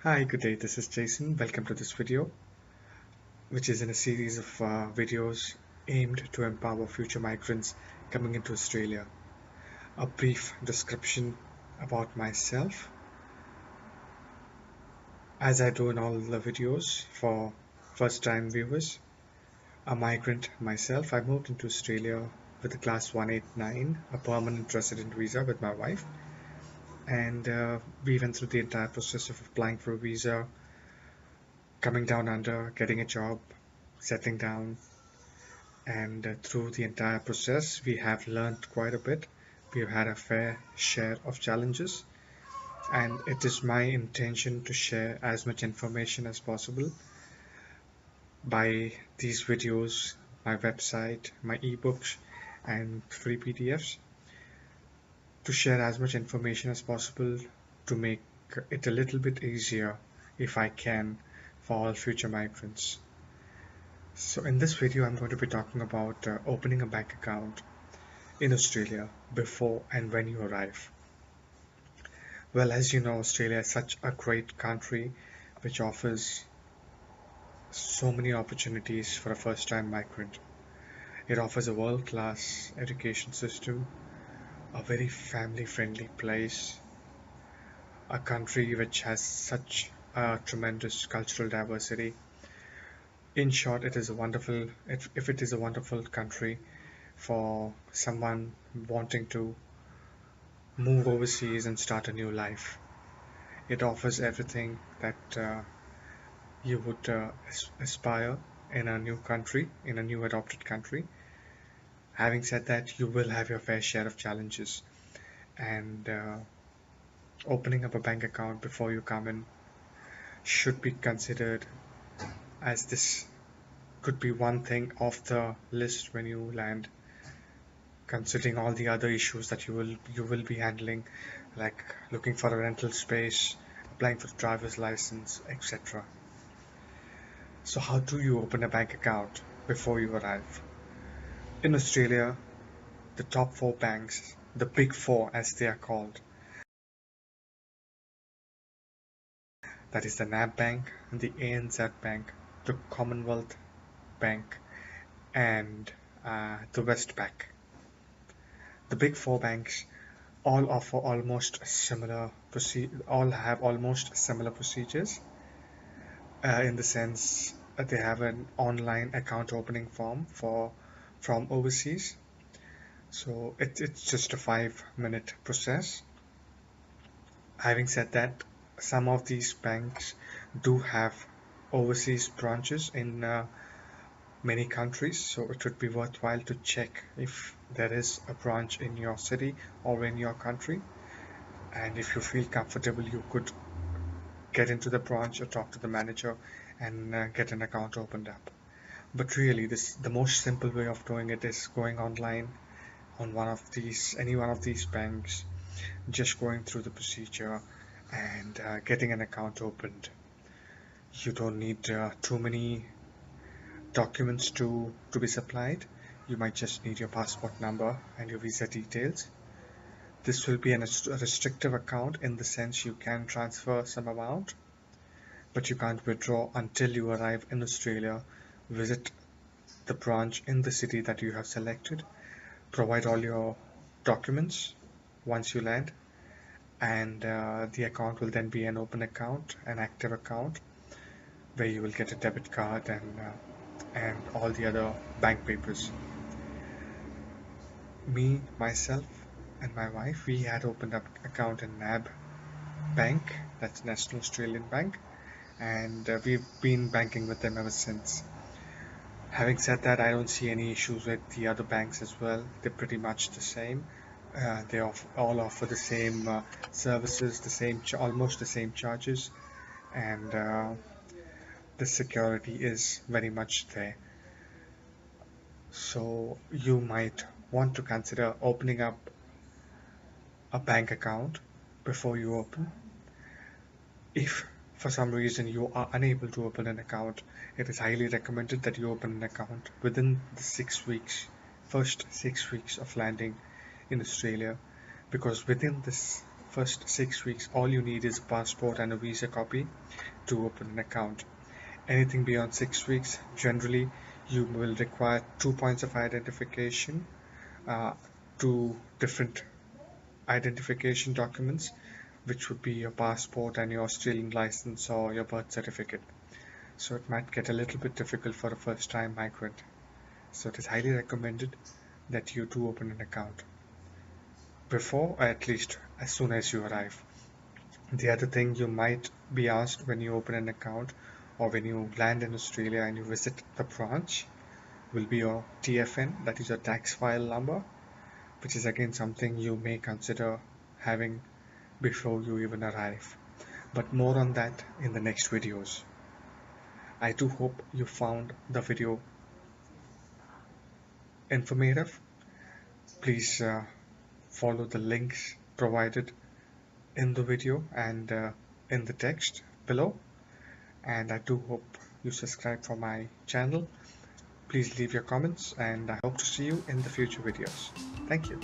Hi, good day. This is Jason. Welcome to this video, which is in a series of videos aimed to empower future migrants coming into Australia. A brief description about myself, as I do in all the videos for first-time viewers. A migrant myself, I moved into Australia with a Class 189, a permanent resident visa with my wife, and we went through the entire process of applying for a visa, coming down under, getting a job, settling down, and through the entire process, we have learned quite a bit. We've had a fair share of challenges, and it is my intention to share as much information as possible by these videos, my website, my ebooks, and free PDFs to share as much information as possible to make it a little bit easier, if I can, for all future migrants. So in this video, I'm going to be talking about opening a bank account in Australia before and when you arrive. Well, as you know, Australia is such a great country which offers so many opportunities for a first-time migrant. It offers a world-class education system, a very family-friendly place, a country which has such a tremendous cultural diversity. In short, it is a wonderful, if it is a wonderful country for someone wanting to move overseas and start a new life. It offers everything that you would aspire in a new country, in a new adopted country. Having said that, you will have your fair share of challenges, and opening up a bank account before you come in should be considered, as this could be one thing off the list when you land, considering all the other issues that you will be handling, like looking for a rental space, applying for a driver's license, etc. So how do you open a bank account before you arrive? In Australia, the top four banks, the big four as they are called, that is the NAB Bank, the ANZ Bank, the Commonwealth Bank, and the Westpac. The big four banks all offer almost similar all have almost similar procedures, in the sense that they have an online account opening form for from overseas. So it's just a 5-minute process. Having said that, some of these banks do have overseas branches in many countries, so it would be worthwhile to check if there is a branch in your city or in your country. And if you feel comfortable, you could get into the branch or talk to the manager and get an account opened up. But really, the most simple way of doing it is going online on any one of these banks, just going through the procedure and getting an account opened. You don't need too many documents to be supplied. You might just need your passport number and your visa details. This will be a restrictive account in the sense you can transfer some amount, but you can't withdraw until you arrive in Australia, visit the branch in the city that you have selected, provide all your documents once you land, and the account will then be an open account, an active account, where you will get a debit card and all the other bank papers. Me, myself, and my wife, we had opened up account in NAB Bank, that's National Australian Bank, and we've been banking with them ever since. Having said that, I don't see any issues with the other banks as well. They're pretty much the same. They all offer the same services, almost the same charges, and the security is very much there. So you might want to consider opening up a bank account before you open. If for some reason you are unable to open an account, it is highly recommended that you open an account within the first 6 weeks of landing in Australia, because within this first 6 weeks, all you need is a passport and a visa copy to open an account. Anything beyond 6 weeks, generally you will require 2 points of identification, uh, two different identification documents, which would be your passport and your Australian license or your birth certificate. So it might get a little bit difficult for a first time migrant. So it is highly recommended that you do open an account before, or at least as soon as you arrive. The other thing you might be asked when you open an account or when you land in Australia and you visit the branch will be your TFN, that is your tax file number, which is again something you may consider having before you even arrive. But more on that in the next videos. I do hope you found the video informative. Please follow the links provided in the video and in the text below. And I do hope you subscribe for my channel. Please leave your comments and I hope to see you in the future videos. Thank you.